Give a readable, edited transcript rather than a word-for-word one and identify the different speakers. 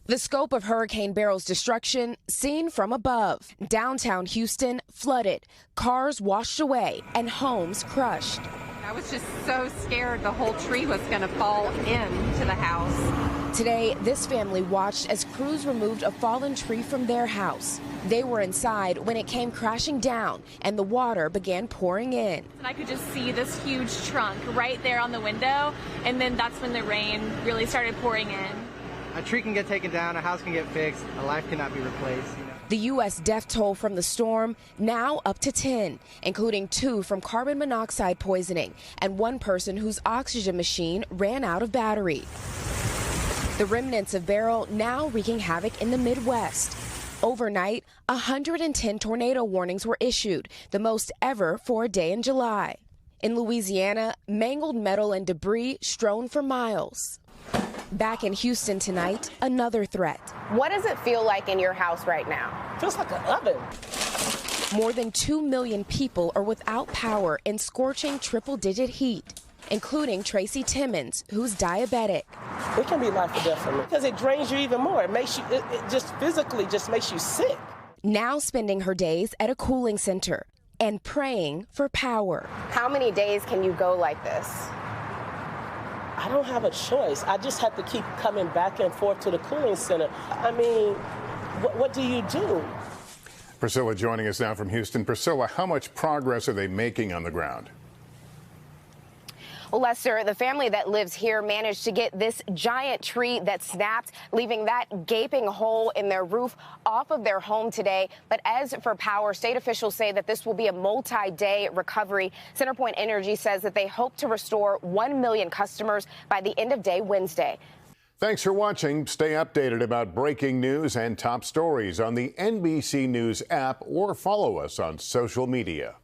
Speaker 1: The scope of Hurricane Beryl's destruction seen from above. Downtown Houston flooded, cars washed away, and homes crushed.
Speaker 2: I was just so scared the whole tree was going to fall into the house.
Speaker 1: Today, this family watched as crews removed a fallen tree from their house. They were inside when it came crashing down and the water began pouring in.
Speaker 3: And I could just see this huge trunk right there on the window, and then that's when the rain really started pouring in.
Speaker 4: A tree can get taken down, a house can get fixed, a life cannot be replaced.
Speaker 1: The U.S. death toll from the storm now up to 10, including 2 from carbon monoxide poisoning and 1 person whose oxygen machine ran out of battery. The remnants of Beryl now wreaking havoc in the Midwest. Overnight, 110 tornado warnings were issued, the most ever for a day in July. In Louisiana, mangled metal and debris strewn for miles. Back in Houston tonight, another threat.
Speaker 5: What does it feel like in your house right now?
Speaker 6: Feels like an oven.
Speaker 1: More than 2 million people are without power in scorching triple-digit heat, including Tracy Timmons, who's diabetic.
Speaker 6: It can be life or death for me because it drains you even more. It makes you, it just physically just makes you sick.
Speaker 1: Now spending her days at a cooling center and praying for power.
Speaker 5: How many days can you go like this?
Speaker 6: I don't have a choice. I just have to keep coming back and forth to the cooling center. I mean, what do you do?
Speaker 7: Priscilla joining us now from Houston. Priscilla, how much progress are they making on the ground?
Speaker 5: Well, Lester, the family that lives here managed to get this giant tree that snapped, leaving that gaping hole in their roof off of their home today. But as for power, state officials say that this will be a multi-day recovery. CenterPoint Energy says that they hope to restore 1 million customers by the end of day Wednesday.
Speaker 7: Thanks for watching. Stay updated about breaking news and top stories on the NBC News app or follow us on social media.